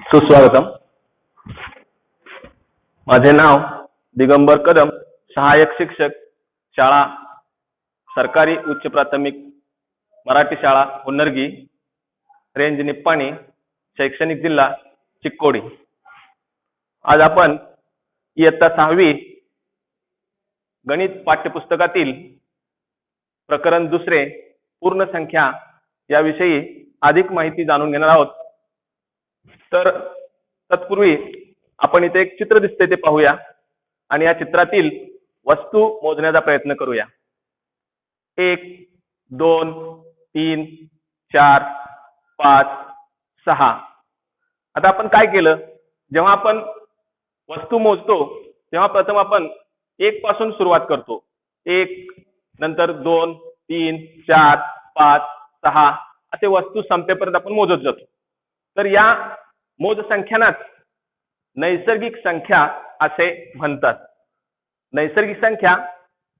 सुस्वागतम. माझे नाव दिगंबर कदम, सहाय्यक शिक्षक, शाळा सरकारी उच्च प्राथमिक मराठी शाळा हुन्नरगी, रेंज निप्पाणी, शैक्षणिक जिल्हा चिक्कोडी. आज आपण इयत्ता 6वी गणित पाठ्यपुस्तकातील प्रकरण 2 पूर्ण संख्या याविषयी अधिक माहिती जाणून घेणार आहोत. तर तत्पूर्वी आपण इथे एक चित्र दिसते ते पाहूया आणि या चित्रातील वस्तू मोजण्याचा प्रयत्न करूया. 1 2 3 4 5 6. आता आपण काय केलं, जेव्हा आपण वस्तू मोजतो तेव्हा प्रथम आपण 1 पासून सुरुवात करतो. 1 नंतर 2 3 4 5 6 असे वस्तू संपेपर्यंत आपण मोजत जातो. तर या मोज संख्यांनाच नैसर्गिक संख्या असे म्हणतात. नैसर्गिक संख्या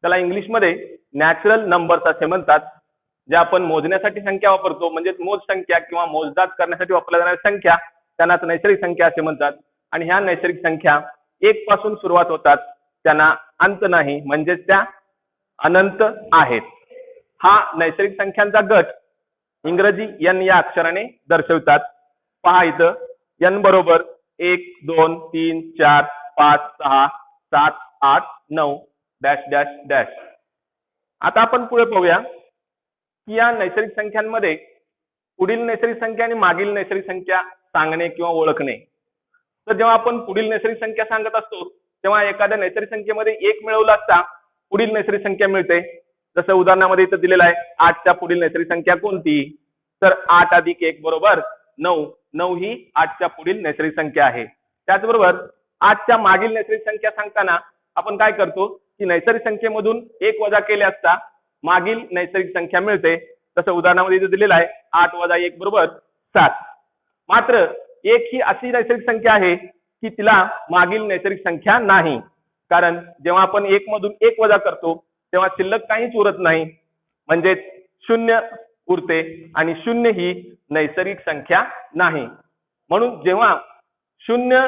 त्याला इंग्लिशमध्ये नॅचरल नंबर्स असे म्हणतात. ज्या आपण मोजण्यासाठी संख्या वापरतो म्हणजे मोज संख्या किंवा मोजदाद करण्यासाठी वापरल्या जाणाऱ्या संख्या त्यांनाच नैसर्गिक संख्या असे म्हणतात. आणि ह्या नैसर्गिक संख्या 1 पासून सुरुवात होतात, त्यांना अंत नाही म्हणजेच त्या अनंत आहेत. हा नैसर्गिक संख्यांचा गट इंग्रजी n या अक्षराने दर्शवतात. पहा इथं n बरोबर 1 2 3 4 5 6 7 8 9 डॅश डॅश डॅश. आता आपण पुढे पाहूया की या नैसर्गिक संख्यांमध्ये पुढील नैसर्गिक संख्या आणि मागील नैसर्गिक संख्या सांगणे किंवा ओळखणे. तर जेव्हा आपण पुढील नैसर्गिक संख्या सांगत असतो तेव्हा एखाद्या नैसर्गिक संख्येमध्ये 1 मिळवला असता पुढील नैसर्गिक संख्या मिळते. जसं उदाहरणामध्ये इथं दिलेलं आहे 8च्या पुढील नैसर्गिक संख्या कोणती, तर 8 + 1 बरोबर 9. 9 ही 8च्या पुढील नैसर्गिक संख्या आहे. त्याचबरोबर 8च्या मागील नैसर्गिक संख्या सांगताना आपण काय करतो की नैसर्गिक संख्येमधून 1 वजा केले असता मागील नैसर्गिक संख्या मिळते. तसं उदाहरणामध्ये इथे दिलेलं आहे 8 - 1 बरोबर 7. मात्र 1 ही अशी नैसर्गिक संख्या आहे की तिला मागील नैसर्गिक संख्या नाही. कारण जेव्हा आपण 1 मधून 1 वजा करतो तेव्हा शिल्लक काहीच उरत नाही म्हणजे 0 उरते आणि 0 ही नैसर्गिक संख्या नाही. म्हणून जेव्हा 0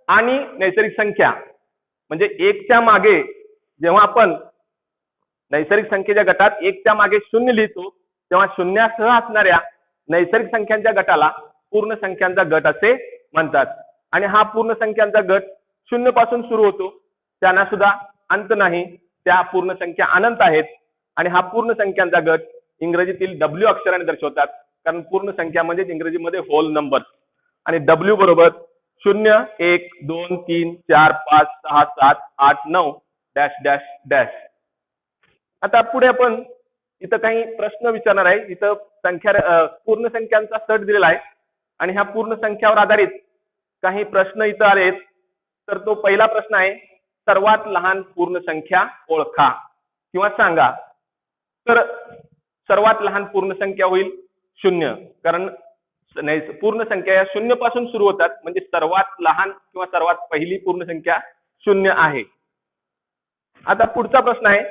आणि नैसर्गिक संख्या म्हणजे 1च्या मागे जेव्हा आपण नैसर्गिक संख्येच्या गटात 1च्या मागे 0 लिहितो तेव्हा शून्यासह असणाऱ्या नैसर्गिक संख्यांच्या गटाला पूर्ण संख्यांचा गट असे म्हणतात. आणि हा पूर्ण संख्यांचा गट 0 पासून सुरू होतो, त्यांना सुद्धा अंत नाही, त्या पूर्ण संख्या अनंत आहेत. आणि हा पूर्ण संख्यांचा गट इंग्रजीतील W अक्षराने दर्शवतात, कारण पूर्ण संख्या म्हणजे इंग्रजीमध्ये होल नंबर. आणि W बरोबर 0 1 2 3 4 5 6 7 8 9 डॅश डॅश डॅश. आता पुढे आपण इथं काही प्रश्न विचारणार आहे. इथं संख्या पूर्ण संख्यांचा सेट दिलेला आहे आणि ह्या पूर्ण संख्यावर आधारित काही प्रश्न इथं आलेत. तर तो पहिला प्रश्न आहे, सर्वात लहान पूर्ण संख्या ओळखा किंवा सांगा. तर सर्वात लहान पूर्ण संख्या होईल 0, कारण पूर्ण संख्या या 0 पासून सुरू होतात म्हणजे सर्वात लहान किंवा सर्वात पहिली पूर्ण संख्या 0 आहे. आता पुढचा प्रश्न आहे,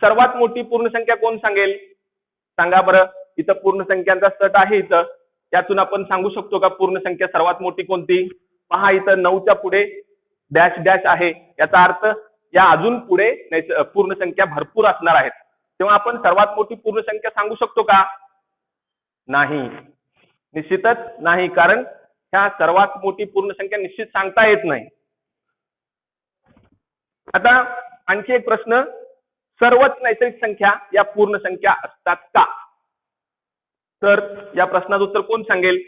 सर्वात मोठी पूर्ण संख्या कोण सांगेल, सांगा बरं. इथं पूर्ण संख्यांचा सेट आहे, इथं यातून आपण सांगू शकतो का पूर्ण संख्या सर्वात मोठी कोणती. पहा इथं 9च्या पुढे डॅश डॅश आहे, याचा अर्थ या अजून पुढे पूर्ण संख्या भरपूर असणार आहेत. तेव्हा आपण सर्वात मोठी पूर्ण संख्या सांगू शकतो का, नाही, निश्चितच नाही, कारण ह्या सर्वात मोठी पूर्ण संख्या निश्चित सांगता येत नाही. आता आणखी एक प्रश्न, सर्वच नैसर्गिक संख्या या पूर्ण संख्या असतात का. तर या प्रश्नाचं उत्तर कोण सांगेल,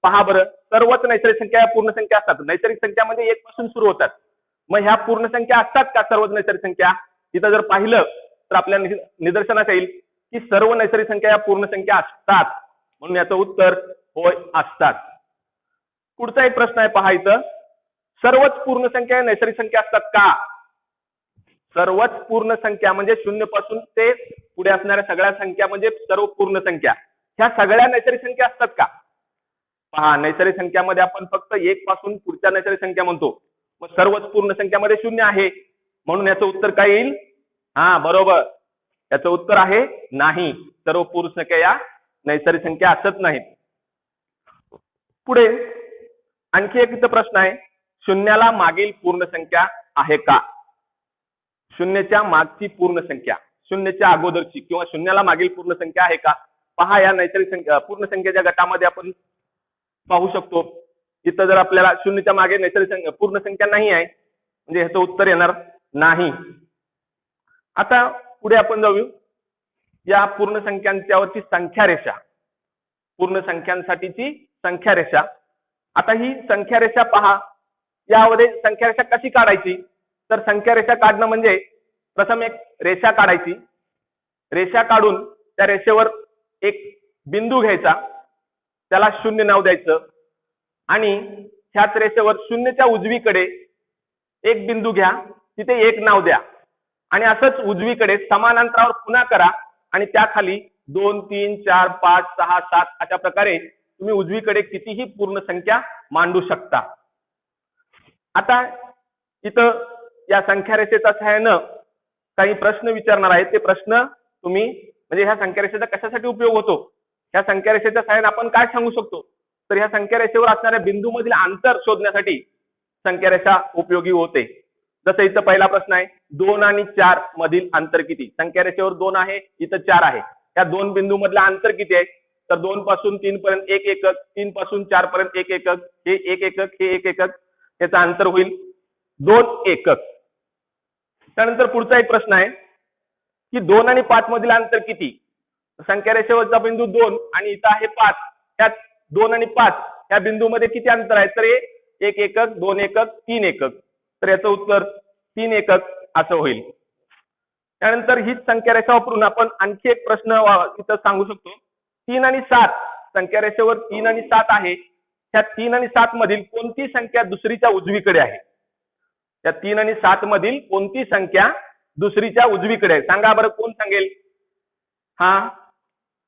पहा बरं. सर्वच नैसर्गिक संख्या या पूर्ण संख्या असतात. नैसर्गिक संख्या म्हणजे 1 पासून सुरू होतात. मग ह्या पूर्ण संख्या असतात का सर्वच नैसर्गिक संख्या. इथं जर पाहिलं तर आपल्या निदर्शनास येईल की सर्व नैसर्गिक संख्या या पूर्ण संख्या असतात, म्हणून याचं उत्तर होय असतात. पुढचा एक प्रश्न आहे, पहा इथं, सर्वच पूर्ण संख्या नैसर्गिक संख्या असतात का. सर्वच पूर्ण संख्या म्हणजे 0 पासून ते पुढे असणाऱ्या सगळ्या संख्या म्हणजे सर्व पूर्ण संख्या, ह्या सगळ्या नैसर्गिक संख्या असतात का. पहा नैसर्गिक संख्यामध्ये आपण फक्त 1 पासून पुढच्या नैसर्गिक संख्या म्हणतो, मग सर्वच पूर्ण संख्यामध्ये 0 आहे, म्हणून याचं उत्तर काय येईल, हा बरोबर, याचं उत्तर आहे नाही. सर्व पूर्ण संख्या या नैसर्गिक संख्या असत नाहीत. पुढे आणखी एक इथं प्रश्न आहे, शून्याला मागील पूर्ण संख्या आहे का? शून्याच्या मागची पूर्ण संख्या, शून्याच्या अगोदरची किंवा शून्याला मागील पूर्ण संख्या आहे का? पहा, या नैसर्गिक संख्या पूर्ण संख्येच्या गटामध्ये आपण पाहू शकतो, इथं जर आपल्याला शून्याच्या मागे नैसर्गिक पूर्ण संख्या नाही आहे म्हणजे ह्याचं उत्तर येणार नाही. आता पुढे आपण जाऊ, या पूर्ण संख्यांच्यावरची संख्या रेषा, पूर्ण संख्यांसाठीची संख्या रेषा. आता ही संख्या रेषा पहा, यामध्ये संख्या रेषा कशी काढायची? तर संख्या रेषा काढणं म्हणजे प्रथम एक रेषा काढायची, रेषा काढून त्या रेषेवर एक बिंदू घ्यायचा, त्याला शून्य नाव द्यायचं आणि ह्याच रेषेवर शून्याच्या उजवीकडे एक बिंदू घ्या, तिथे एक नाव द्या आणि असंच उजवीकडे समान अंतरावर पुन्हा करा आणि त्याखाली 2 3 4 5 6 7 अशा प्रकारे तुम्ही उजवीकडे कितीही पूर्ण संख्या मांडू शकता. आता इथं या संख्या रेषेच्या सहाय्यानं काही प्रश्न विचारणार आहेत, ते प्रश्न तुम्ही म्हणजे ह्या संख्या रेषेचा कशासाठी उपयोग होतो, ह्या संख्या रेषेच्या सहाय्याने आपण काय सांगू शकतो, तर ह्या संख्या रेषेवर असणाऱ्या बिंदूमधील अंतर शोधण्यासाठी संख्या रेषा उपयोगी होते. जसं इथं पहिला प्रश्न आहे, 2 आणि 4 मधील अंतर किती? संख्या रेषेवर 2 आहे, इथं 4 आहे, या दोन बिंदू मधलं अंतर किती आहे? तर 2 पासून 3 पर्यंत 1 एकक, 3 पासून 4 पर्यंत 1 एकक, हे 1 एकक, हे 1 एकक, याचं अंतर होईल 2 एकक. त्यानंतर पुढचा एक प्रश्न आहे की 2 आणि 5 मधील अंतर किती? संख्या रेषेवरचा बिंदू 2 आणि इथं आहे 5, त्यात 2 आणि 5 या बिंदूमध्ये किती अंतर आहे? तर हे 1 एकक, 2 एकक, 3 एकक. तर याचं उत्तर 3 एकक असं होईल. त्यानंतर हीच संख्या रेषा वापरून आपण आणखी एक प्रश्न इथं सांगू शकतो, 3 आणि 7, संख्या रेषेवर 3 आणि 7 आहे, त्या 3 आणि 7 मधील कोणती संख्या दुसरीच्या उजवीकडे आहे? त्या 3 आणि 7 मधील कोणती संख्या दुसरीच्या उजवीकडे आहे? सांगा बरं, कोण सांगेल? हा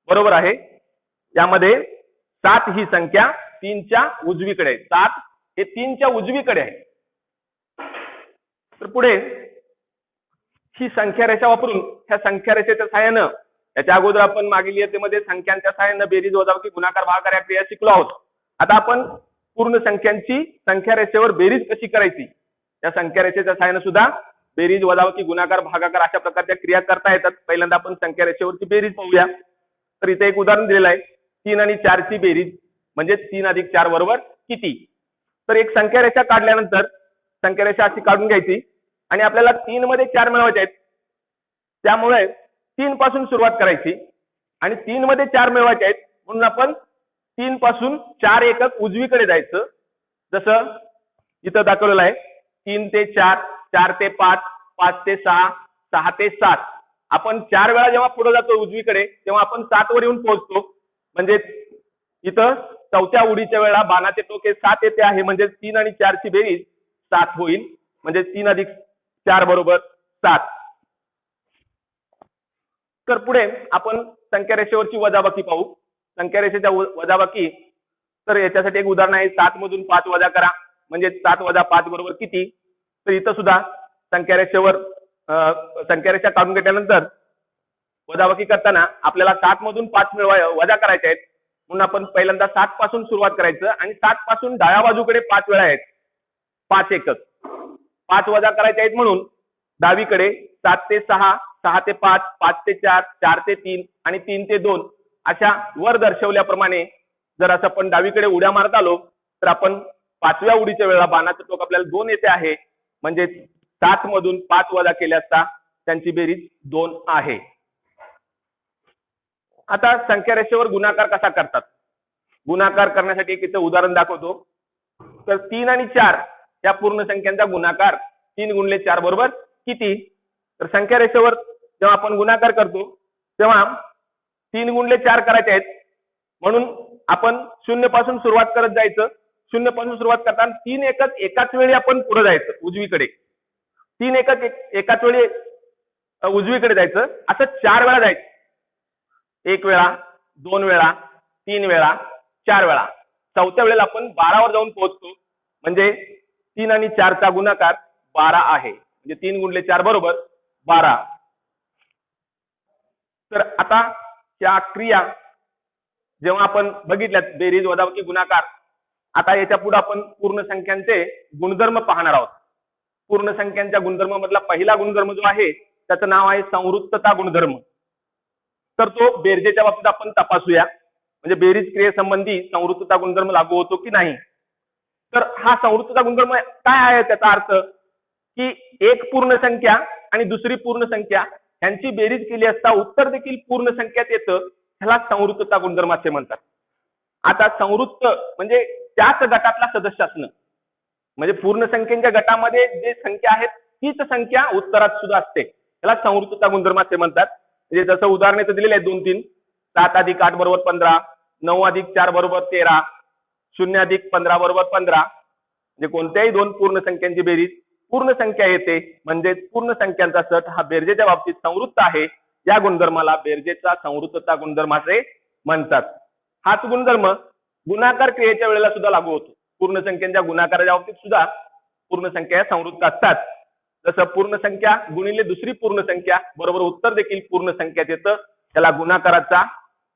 बरोबर आहे, यामध्ये 7 ही संख्या 3च्या उजवीकडे आहे. 7 हे 3च्या उजवीकडे आहे. तर पुढे ही संख्या रेषा वापरून ह्या संख्या रेषेच्या सहाय्यानं, याच्या अगोदर आपण मागील इयत्तेमध्ये संख्यांच्या सहाय्यानं बेरीज वजाबाकी गुणाकार भागाकार या क्रिया शिकलो आहोत. आता आपण पूर्ण संख्यांची संख्या रेषेवर बेरीज कशी करायची, या संख्या रेषेच्या सहाय्यानं सुद्धा बेरीज वजाबाकी गुणाकार भागाकार अशा प्रकारच्या क्रिया करता येतात. पहिल्यांदा आपण संख्या रेषेवरची बेरीज पाहूया. तर इथे एक उदाहरण दिलेलं आहे, 3 आणि 4 ची बेरीज म्हणजे 3 अधिक 4 बरोबर किती? तर एक संख्या रेषा काढल्यानंतर संख्या रेषा अशी काढून घ्यायची आणि आपल्याला 3 मध्ये 4 मिळवायचे आहेत, त्यामुळे 3 पासून सुरुवात करायची आणि 3 मध्ये 4 मिळवायचे आहेत म्हणून आपण 3 पासून 4 एकक उजवीकडे जायचं. जसं इथं दाखवलेलं आहे, 3 ते 4, 4 ते 5, 5 ते 6, 6 ते 7. आपण 4 वेळा जेव्हा पुढे जातो उजवीकडे तेव्हा आपण 7 वर येऊन पोहोचतो. म्हणजे इथं चौथ्या उडीच्या वेळा बाणाचे टोके 7 येते आहे, म्हणजे 3 आणि 4 ची बेरीज 7 होईल. म्हणजे 3 अधिक 4 बरोबर 7. तर पुढे आपण संख्या रेषेवरची वजाबाकी पाहू. संख्या रेषेच्या वजाबाकी, तर याच्यासाठी एक उदाहरण आहे, 7 मधून 5 वजा करा म्हणजे 7 वजा 5 बरोबर किती? तर इथं सुद्धा संख्या रेषेवर संख्या रेषा काढून घेतल्यानंतर वजाबाकी करताना आपल्याला 7 मधून 5 वजा करायचे आहेत म्हणून आपण पहिल्यांदा 7 पासून सुरुवात करायचं आणि 7 पासून डाव्या बाजूकडे 5 वेळा आहेत, 5 एकक, 5 वजा करायचे आहेत म्हणून डावीकडे 7 ते 6, 6 ते 5, 5 ते 4, 4 ते 3 आणि 3 ते 2 अशा वर दर्शवल्याप्रमाणे जर असं आपण डावीकडे उड्या मारत आलो तर आपण 5व्या उडीच्या वेळेला बाणाचं टोक आपल्याला 2 येते आहे, म्हणजे 7 मधून 5 वजा केले असता त्यांची बेरीज 2 आहे. आता संख्या रेषेवर गुणाकार कसा करतात? गुणाकार करण्यासाठी एक इथं उदाहरण दाखवतो. तर 3 आणि 4 या पूर्ण संख्यांचा गुणाकार 3 गुणिले 4 बरोबर किती? तर संख्या रेषेवर जेव्हा आपण गुणाकार करतो तेव्हा 3 गुणिले 4 करायचे आहेत म्हणून आपण 0 पासून सुरुवात करत जायचं. 0 पासून सुरुवात करताना 3 एकक एकाच वेळी आपण पुढे जायचं उजवीकडे, 3 एकक एकाच वेळी उजवीकडे जायचं, असं 4 वेळा जायचं. 1 वेळा, 2 वेळा, 3 वेळा, 4 वेळा. चौथ्या वेळेला आपण 12 वर जाऊन पोहोचतो. म्हणजे 3 आणि 4 चा गुणाकार 12 आहे. म्हणजे 3 गुणिले 4 बरोबर 12. तर आता या क्रिया जेव्हा आपण बघितल्यात बेरीज वजाबाकी गुणाकार आता याच्या पुढे आपण पूर्ण संख्यांचे गुणधर्म पाहणार आहोत. पूर्ण संख्यांच्या गुणधर्म मधला पहिला गुणधर्म जो आहे त्याचं नाव आहे संवृत्तता गुणधर्म. तर तो बेरजेच्या बाबतीत आपण तपासूया, म्हणजे बेरीज क्रियेसंबंधी संवृत्तता गुणधर्म लागू होतो की नाही. तर हा संवृत्तता गुणधर्म काय आहे, त्याचा अर्थ की एक पूर्ण संख्या आणि दुसरी पूर्ण संख्या यांची बेरीज केली असता उत्तर देखील पूर्ण संख्यात येतं, ह्याला संवृत्तता गुणधर्म असे म्हणतात. आता संवृत्त म्हणजे त्याच गटातला सदस्य असणं, म्हणजे पूर्ण संख्येच्या गटामध्ये जे संख्या आहेत तीच संख्या उत्तरात सुद्धा असते, त्याला संवृत्तता गुणधर्म असे म्हणतात. म्हणजे जसं उदाहरण इथं दिलेले आहे 2-3, 7 अधिक 8 बरोबर 15, 9 अधिक 4 बरोबर 13, 0 अधिक 15 बरोबर 15. म्हणजे कोणत्याही दोन पूर्ण संख्यांची बेरीज पूर्ण संख्या येते, म्हणजे पूर्ण संख्यांचा सट हा बेरजेच्या बाबतीत संवृत्त आहे. या गुणधर्माला बेरजेचा संवृत्तता गुणधर्म असे म्हणतात. हाच गुणधर्म गुणाकार क्रियेच्या वेळेला सुद्धा लागू होतो. पूर्ण संख्यांच्या गुणाकाराच्या बाबतीत सुद्धा पूर्ण संख्या संवृत्त असतात. जसं पूर्ण संख्या गुणिले दुसरी पूर्ण संख्या बरोबर उत्तर देखील पूर्ण संख्यात येतं, त्याला गुणाकाराचा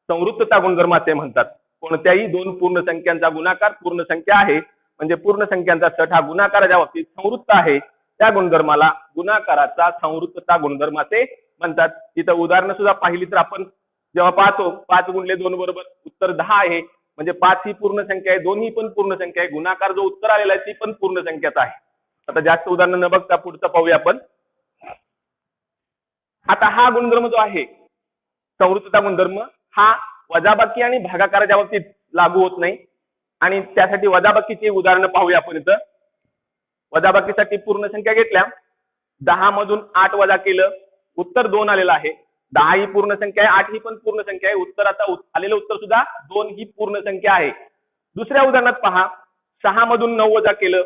संवृत्तता गुणधर्म असे म्हणतात. कोणत्याही दोन पूर्ण संख्यांचा गुणाकार पूर्ण संख्या आहे, म्हणजे पूर्ण संख्यांचा सट हा गुणाकाराच्या बाबतीत संवृत्त आहे, त्या गुणधर्माला गुणाकाराचा संवृत्तता गुणधर्म असे म्हणतात. इथं उदाहरणं सुद्धा पाहिली तर आपण जेव्हा पाहतो 5 गुणिले 2 बरोबर उत्तर 10 आहे, म्हणजे 5 ही पूर्ण संख्या आहे, 2 ही पण पूर्ण संख्या आहे, गुणाकार जो उत्तर आलेला आहे ती पण पूर्ण संख्याच आहे. आता जास्त उदाहरणं न बघता पुढचं पाहूया आपण. आता हा गुणधर्म जो आहे संवृत्तता गुणधर्म हा वजाबाकी आणि भागाकाराच्या बाबतीत लागू होत नाही, आणि त्यासाठी वजाबाकीची उदाहरणं पाहूया आपण. इथं वजाबाकीसाठी पूर्ण संख्या घेतल्या, 10 मधून 8 वजा केलं, उत्तर 2 आलेलं आहे. 10 ही पूर्ण संख्या आहे, 8 ही पण पूर्ण संख्या आहे, उत्तर आता आलेलं उत्तर सुद्धा 2 ही पूर्ण संख्या आहे. दुसऱ्या उदाहरणात पहा, 6 मधून 9 वजा केलं,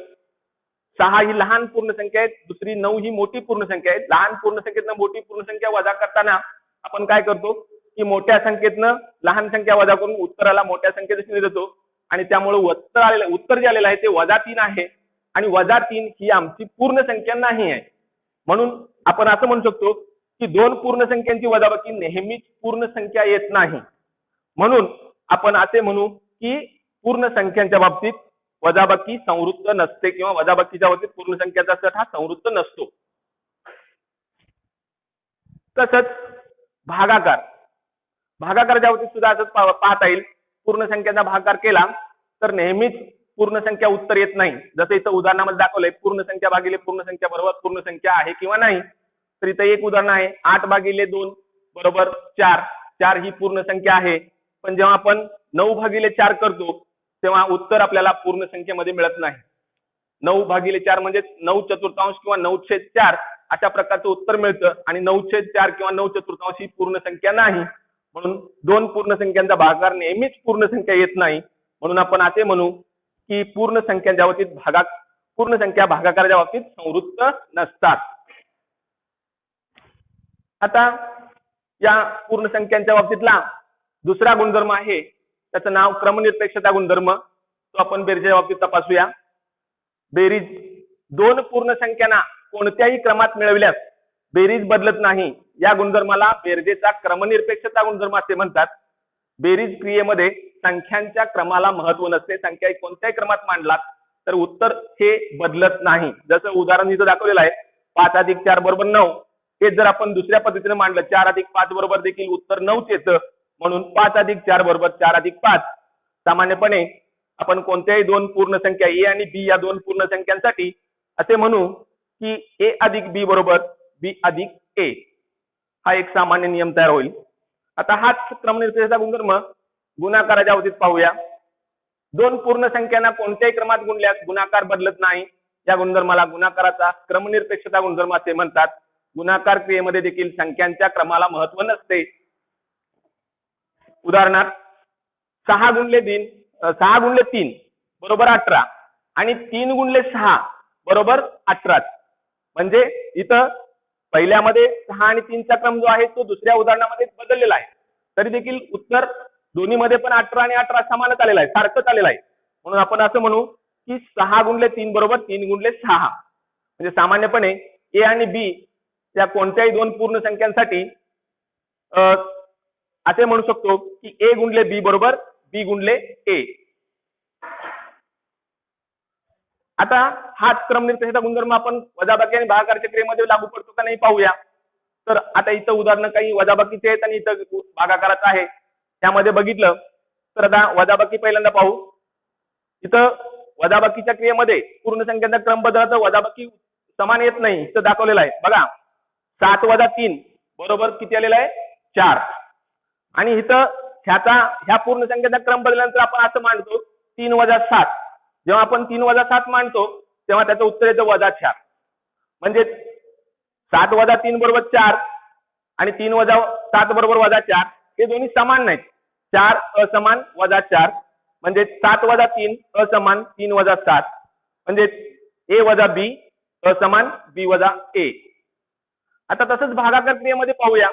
6 ही लहान पूर्ण संख्या आहे, दुसरी 9 ही मोठी पूर्ण संख्या आहे. लहान पूर्ण संख्येतनं मोठी पूर्ण संख्या वजा करताना आपण काय करतो की मोठ्या संख्येतनं लहान संख्या वजा करून उत्तराला मोठ्या संख्येने देतो, आणि त्यामुळे उत्तर जे आलेलं आहे ते -3 आहे, आणि -3 ही आमची पूर्ण संख्या नाही आहे. म्हणून आपण असं म्हणू शकतो की दोन पूर्ण संख्यांची वजाबाकी नेहमीच पूर्ण संख्या येत नाही. म्हणून आपण असे म्हणू की पूर्ण संख्यांच्या बाबतीत वजाबाकी संवृत्त नसते, किंवा वजाबाकीच्या बाबतीत पूर्ण संख्याचा सट हा संवृत्त नसतो. तसंच भागाकाराच्या बाबतीत सुद्धा असंच पाहता येईल. पूर्ण संख्येचा भागाकार केला तर नेहमीच पूर्ण संख्या उत्तर येत नाही. जसं इथं उदाहरणामध्ये दाखवलंय, पूर्ण संख्या भागिले पूर्ण संख्या बरोबर पूर्ण संख्या आहे किंवा नाही. तर इथं एक उदाहरण आहे, 8 भागिले 2 बरोबर 4. 4 ही पूर्ण संख्या आहे, पण जेव्हा आपण 9 भागिले 4 करतो तेव्हा उत्तर आपल्याला पूर्ण संख्येमध्ये मिळत नाही. 9 भागिले 4 म्हणजे 9/4 किंवा 9/4 अशा प्रकारचं उत्तर मिळतं, आणि 9/4 किंवा 9/4 ही पूर्ण संख्या नाही. म्हणून दोन पूर्ण संख्यांचा भागाकार नेहमीच पूर्ण संख्या येत नाही. म्हणून आपण असे म्हणू की पूर्ण संख्यांच्या बाबतीत पूर्ण संख्या भागाकाराच्या बाबतीत संवृत्त नसतात. आता या पूर्ण संख्यांच्या बाबतीतला दुसरा गुणधर्म आहे, त्याचं नाव क्रमनिरपेक्षता गुणधर्म. तो आपण बेरजेच्या बाबतीत तपासूया. बेरीज दोन पूर्ण संख्यांना कोणत्याही क्रमात मिळविल्यास बेरीज बदलत नाही, या गुणधर्माला बेरजेचा क्रमनिरपेक्षता गुणधर्म असे म्हणतात. बेरीज क्रियेमध्ये संख्यांच्या क्रमाला महत्व नसते. संख्या कोणत्याही क्रमात मांडलात तर उत्तर हे बदलत नाही. जसं उदाहरण इथं दाखवलेलं आहे, 5 अधिक 4 बरोबर 9. हे जर आपण दुसऱ्या पद्धतीने मांडलं, 4 अधिक 5 बरोबर देखील उत्तर 9च येतं. म्हणून 5 अधिक 4 बरोबर 4 अधिक 5. सामान्यपणे आपण कोणत्याही दोन पूर्ण संख्या ए आणि बी या दोन पूर्ण संख्यांसाठी असे म्हणू की ए अधिक बी बरोबर बी अधिक ए. हा एक सामान्य नियम तयार होईल. आता हाच क्रमनिरपेक्षता गुणधर्म गुणाकाराच्या बाबतीत पाहूया. दोन पूर्ण संख्यांना कोणत्याही क्रमात गुणल्यास गुणाकार बदलत नाही, या गुणधर्माला गुणाकाराचा क्रमनिरपेक्षता गुणधर्म असे म्हणतात. गुणाकार क्रियेमध्ये देखील संख्यांच्या क्रमाला महत्व नसते. उदाहरणार्थ 6 गुणिले 3 बरोबर 18, आणि 3 गुणिले 6 बरोबर 18. म्हणजे इथं पहिल्यामध्ये 6 आणि 3चा क्रम जो आहे तो दुसऱ्या उदाहरणामध्ये बदललेला आहे, तरी देखील उत्तर दोन्हीमध्ये पण 18 आणि 18 समानच आलेला आहे, सारखंच आलेलं आहे. म्हणून आपण असं म्हणू की 6 गुणिले 3 बरोबर 3 गुणिले 6. म्हणजे सामान्यपणे ए आणि बी या कोणत्याही दोन पूर्ण संख्यांसाठी असे म्हणू शकतो की ए गुणिले बी बरोबर बी गुणिले ए. आता हाच क्रमनिर्देशाचा गुणधर्म आपण वजाबाकी आणि भागाकाराच्या क्रियेमध्ये लागू पडतो का नाही पाहूया. तर आता इथं उदाहरणं काही वजाबाकीचे आहेत आणि इथं भागाकाराचं आहे. त्यामध्ये बघितलं तर आता वजाबाकी पहिल्यांदा पाहू. इथं वजाबाकीच्या क्रियेमध्ये पूर्ण संख्यांचा क्रम बदलला तर वजाबाकी समान येत नाही. इथं दाखवलेलं आहे बघा. 7 वजा 3 बरोबर किती आलेला आहे 4. आणि इथं ह्या पूर्ण संख्येचा क्रम बदलल्यानंतर आपण असं मांडतो 3 वजा 7. जेव्हा आपण 3 वजा 7 मांडतो तेव्हा त्याचं उत्तर येतं वजा 4. म्हणजे 7 वजा 3 बरोबर 4 आणि 3 वजा 7 बरोबर वजा 4 हे दोन्ही समान नाहीत. 4 असमान वजा 4 म्हणजे 7 वजा 3 असमान 3 वजा 7 म्हणजे a वजा b असमान b वजा a. आता तसंच भागाकार क्रियेमध्ये पाहूया.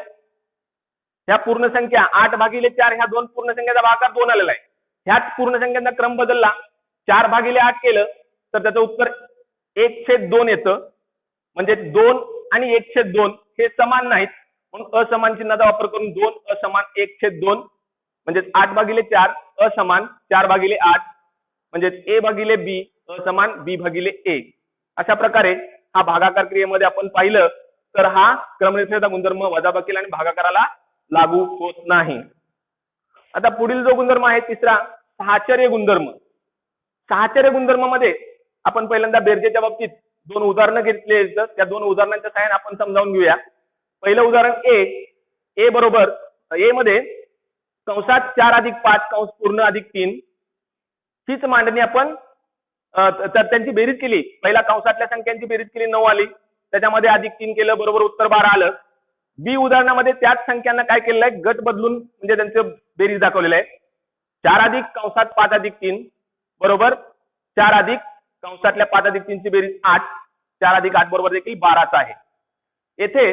ह्या पूर्ण संख्या 8/4 ह्या दोन पूर्ण संख्येचा भागाकार 2 आलेला आहे. ह्याच पूर्ण संख्यांचा क्रम बदलला 4/8 केलं तर त्याचं उत्तर 1/2 येतं. म्हणजे 2 आणि 1/2 हे समान नाहीत म्हणून असमान चिन्हाचा वापर करून 2 असमान 1/2 म्हणजे 8/4 असमान 4/8 म्हणजे a/b असमान b/a. अशा प्रकारे हा भागाकार क्रियेमध्ये आपण पाहिलं तर हा क्रमनिर्देशाचा गुणधर्म वजाबाकीला आणि भागाकाराला लागू होत नाही. आता पुढील जो गुणधर्म आहे तिसरा साहचर्य गुणधर्म. साहचर्य गुणधर्मामध्ये आपण पहिल्यांदा बेरजेच्या बाबतीत 2 उदाहरणं घेतली आहेत. त्या 2 उदाहरणांच्या सहाय्याने आपण समजावून घेऊया. पहिलं उदाहरण ए बरोबर ए मध्ये कंसात 4 अधिक 5 कंस पूर्ण अधिक 3 हीच मांडणी आपण तर त्यांची बेरीज केली. पहिला कंसातल्या संख्यांची बेरीज केली 9 आली. त्याच्यामध्ये अधिक 3 केलं बरोबर उत्तर 12 आलं. बी उदाहरणामध्ये त्याच संख्यांना काय केलेलं आहे गट बदलून म्हणजे त्यांचं बेरीज दाखवलेलं आहे. 4 अधिक कंसात 5 अधिक 3 बरोबर 4 अधिक कंसातल्या 5 अधिक 3 ची बेरीज 8. 4 अधिक 8 बरोबर देखील 12च आहे. येथे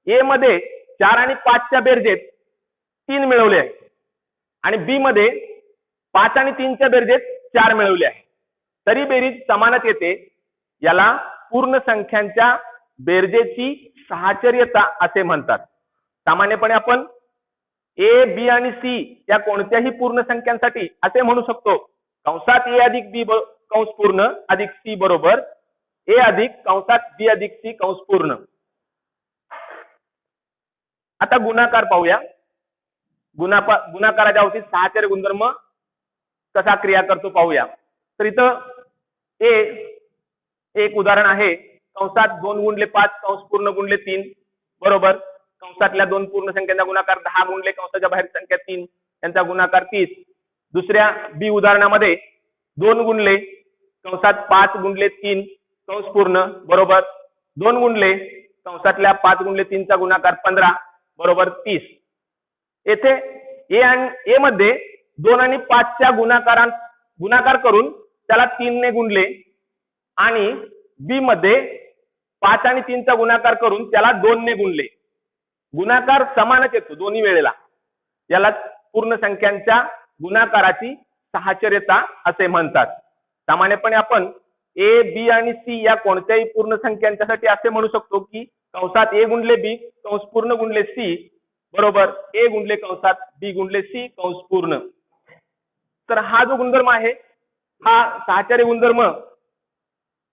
ए मध्ये 4 आणि 5 च्या बेरजेत 3 मिळवले आहे आणि बी मध्ये 5 आणि 3 च्या बेरजेत 4 मिळवले आहे. तरी बेरीज समानच येते. याला पूर्ण संख्यांच्या बेरजेची साहचर्यता असे म्हणतात. सामान्यपणे आपण ए बी आणि सी या कोणत्याही पूर्ण संख्यांसाठी असे म्हणू शकतो कंसात ए अधिक बी कंस पूर्ण अधिक सी बरोबर ए अधिक कंसात बी अधिक सी कंस पूर्ण. आता गुणाकार पाहूया. गुणाकाराच्या बाबतीत साहचर्य गुणधर्म कसा क्रिया करतो पाहूया. तर इथं एक उदाहरण आहे कंसात 2 गुणिले 5 कंस पूर्ण गुणिले 3 बरोबर कंसातल्या 2 पूर्ण संख्यांचा गुणाकार 10 गुणिले कंसाच्या बाहेर संख्या 3 यांचा गुणाकार 30. दुसऱ्या बी उदाहरणामध्ये 2 गुणिले कंसात 5 गुणिले 3 कंस पूर्ण बरोबर 2 गुणिले कंसातल्या 5 गुणिले 3 चा गुणाकार 15 बरोबर 30. येथे ए मध्ये 2 आणि 5 च्या गुणाकार करून त्याला 3 ने गुणले आणि बी मध्ये 5 आणि 3 चा गुणाकार करून त्याला 2 ने गुणले. गुणाकार समानच येतो दोन्ही वेळेला. याला पूर्ण संख्यांच्या गुणाकाराची साहचर्यता असे म्हणतात. सामान्यपणे आपण ए बी आणि सी या कोणत्याही पूर्ण संख्यांच्यासाठी असे म्हणू शकतो की कंसात ए गुणिले बी कंस पूर्ण गुणिले सी बरोबर ए गुणिले कंसात बी गुणिले सी कंस पूर्ण. तर हा जो गुणधर्म आहे हा साहचर्य गुणधर्म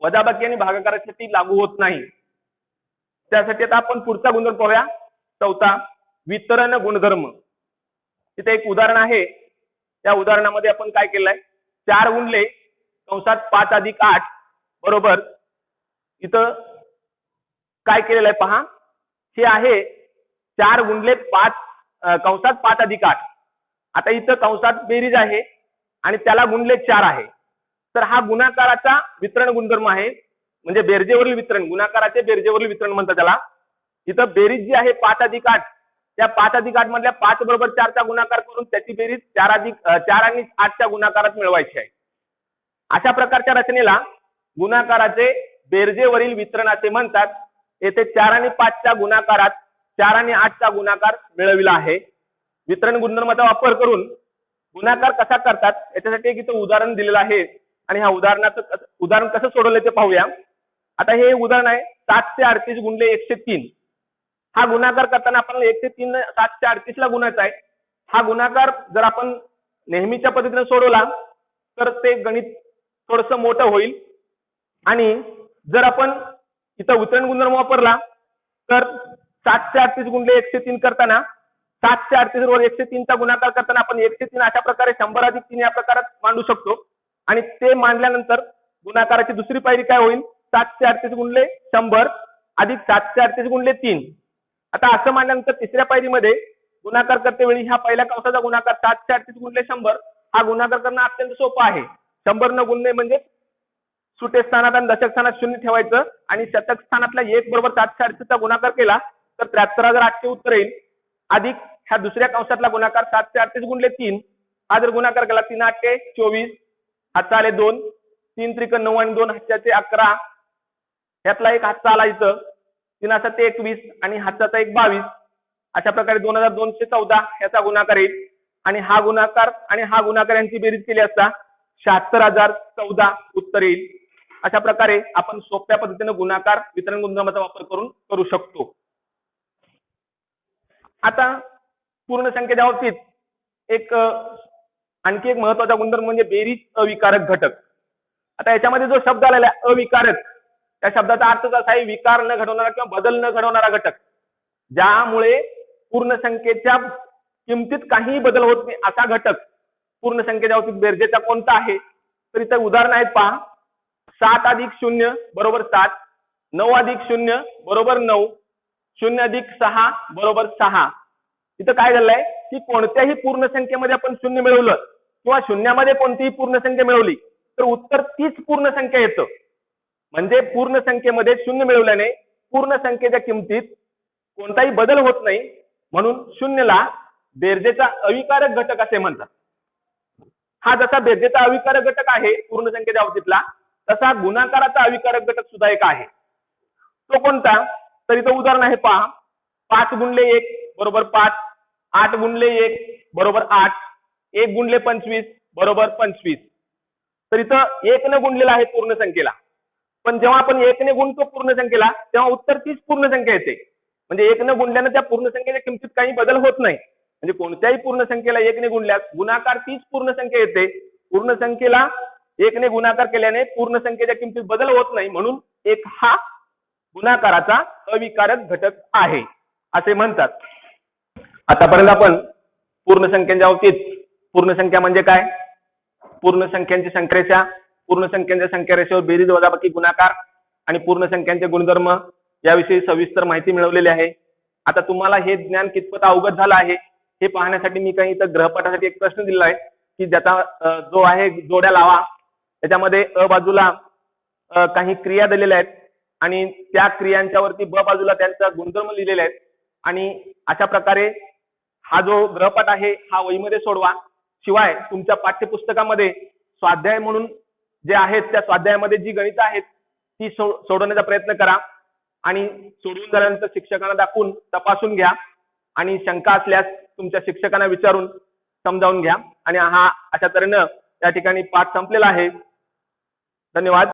वजाबाकी आणि भागाकारासाठी लागू होत नाही. त्यासाठी आता आपण पुढचा गुणधर्म पाहूया. चौथा वितरण गुणधर्म. तिथे एक उदाहरण आहे. त्या उदाहरणामध्ये आपण काय केलंय 4 गुणिले कंसात 5 अधिक 8 बरोबर इथं काय केलेलं आहे पहा. हे आहे 4 गुणिले 5 कंसात 5 अधिक 8. आता इथं कंसात बेरीज आहे आणि त्याला गुणले 4 आहे. तर हा गुणाकाराचा वितरण गुणधर्म आहे. म्हणजे बेरजेवरील वितरण गुणाकाराचे बेरजेवरील वितरण म्हणतात त्याला. इथं बेरीज जी आहे 5 अधिक 8 त्या 5 अधिक 8 मधल्या 5 बरोबर 4 चा गुणाकार करून त्याची बेरीज 4 आणि 8 च्या गुणाकारात मिळवायची आहे. अशा प्रकारच्या रचनेला गुणाकाराचे बेरजेवरील वितरण असे म्हणतात. येथे 4 आणि 5 च्या गुणाकारात 4 आणि 8 चा गुणाकार मिळविला आहे. वितरण गुणधर्माचा वापर करून गुणाकार कसा करतात याच्यासाठी एक इथं उदाहरण दिलेलं आहे आणि ह्या उदाहरण कसं सोडवलं ते पाहूया. आता हे उदाहरण आहे 738 गुणिले 103. हा गुणाकार करताना आपण 103 738 ला गुणायचा आहे. हा गुणाकार जर आपण नेहमीच्या पद्धतीने सोडवला तर ते गणित थोडंसं मोठं होईल. आणि जर आपण इथं वितरण गुणधर्म वापरला तर 738 गुणिले 103 करताना 738 बरोबर 103 चा गुणाकार करताना आपण 103 अशा प्रकारे 100 अधिक 3 या प्रकारात मांडू शकतो आणि ते मांडल्यानंतर गुणाकाराची दुसरी पायरी काय होईल 738 गुणिले 100 अधिक 738 गुणिले 3. आता असं मांडल्यानंतर तिसऱ्या पायरीमध्ये गुणाकार करतेवेळी ह्या पहिल्या कंसाचा गुणाकार 738 गुणिले 100 हा गुणाकार करणं अत्यंत सोपं आहे. 100 न गुणणे म्हणजे सुटे स्थानात आणि दशक स्थानात 0 ठेवायचं आणि शतक स्थानातला 1 बरोबर 738 चा गुणाकार केला तर 73,800 उत्तर येईल. अधिक ह्या दुसऱ्या कंसातला गुणाकार 738 गुणिले 3 हा जर गुणाकार केला 3 8 24 हातचा आले 2 3 त्रिक 9 आणि 2 हातच्याचे 11 ह्यातला एक हातचा आला इथं 3 7 21 आणि हातचा एक 22 अशा प्रकारे 2214 ह्याचा गुणाकार येईल आणि हा गुणाकार यांची बेरीज केली असता 76,014 उत्तर येईल. अशा प्रकारे आपण सोप्या पद्धतीने गुणाकार वितरण गुणधर्माचा वापर करून करू शकतो. आता पूर्ण संख्येच्या बाबतीत आणखी एक महत्वाचा गुणधर्म म्हणजे बेरीज अविकारक घटक. आता याच्यामध्ये जो शब्द आलेला आहे अविकारक त्या शब्दाचा अर्थ असा आहे विकार न घडवणारा किंवा बदल न घडवणारा घटक, ज्यामुळे पूर्ण संख्येच्या किमतीत काहीही बदल होत नाही असा घटक पूर्ण संख्येच्या बाबतीत बेरजेचा कोणता आहे. तर इथं उदाहरण आहेत पहा. 7 अधिक 0 बरोबर 7, 9 अधिक 0 बरोबर 9, 0 अधिक 6 बरोबर 6. इथं काय झालंय की कोणत्याही पूर्ण संख्येमध्ये आपण 0 मिळवलं किंवा शून्यामध्ये कोणतीही पूर्ण संख्या मिळवली तर उत्तर तीच पूर्ण संख्या येतं. म्हणजे पूर्ण संख्येमध्ये 0 मिळवल्याने पूर्ण संख्येच्या किमतीत कोणताही बदल होत नाही, म्हणून 0ला बेरजेचा अविकारक घटक असे म्हणतात. हा जसा बेरजेचा अविकारक घटक आहे पूर्ण संख्येच्या बाबतीतला, तसा गुणाकाराचा अविकारक घटक सुद्धा एक आहे. तो कोणता? तर इथं उदाहरण आहे पहा. 5 गुणिले 1 बरोबर 5, 8 गुणिले 1 बरोबर 8, 1 गुणिले 25 बरोबर 25. तर इथं 1 न गुणलेला आहे पूर्ण संख्येला, पण जेव्हा आपण 1 ने गुणतो पूर्ण संख्येला तेव्हा उत्तर तीच पूर्ण संख्या येते. म्हणजे 1 न गुणल्यानं त्या पूर्ण संख्येच्या किमतीत काही बदल होत नाही. म्हणजे कोणत्याही पूर्ण संख्येला 1 ने गुणल्यास गुणाकार तीच पूर्ण संख्या येते. पूर्ण संख्येला 1 ने गुणाकार केल्याने पूर्ण संख्येच्या किमतीत बदल होत नाही, म्हणून 1 हा गुणाकाराचा अविकारक घटक आहे असे म्हणतात. आतापर्यंत आपण पूर्ण संख्यांच्या बाबतीत पूर्ण संख्या म्हणजे काय, पूर्ण संख्यांची संख्या रेषेवर बेरीज वजाबाकी गुणाकार आणि पूर्ण संख्यांचे गुणधर्म याविषयी सविस्तर माहिती मिळवलेली आहे. आता तुम्हाला हे ज्ञान कितपत अवगत झालं आहे हे पाहण्यासाठी मी काही इथं ग्रहपाठासाठी एक प्रश्न दिलेला आहे की ज्याचा जो आहे जोड्या लावा. त्याच्यामध्ये अ बाजूला काही क्रिया दिलेल्या आहेत आणि त्या क्रियांच्या वरती ब बाजूला त्यांचा गुणधर्म लिहिलेले आहेत आणि अशा प्रकारे हा जो ग्रहपाठ आहे हा वहीमध्ये सोडवा. शिवाय तुमच्या पाठ्यपुस्तकामध्ये स्वाध्याय म्हणून जे आहेत त्या स्वाध्यायामध्ये जी गणितं आहेत ती सोडवण्याचा प्रयत्न करा आणि सोडवून झाल्यानंतर शिक्षकांना दाखवून तपासून घ्या आणि शंका असल्यास तुमच्या शिक्षकांना विचारून समजावून घ्या. आणि हा अशा तऱ्हेनं त्या ठिकाणी पाठ संपलेला आहे. धन्यवाद.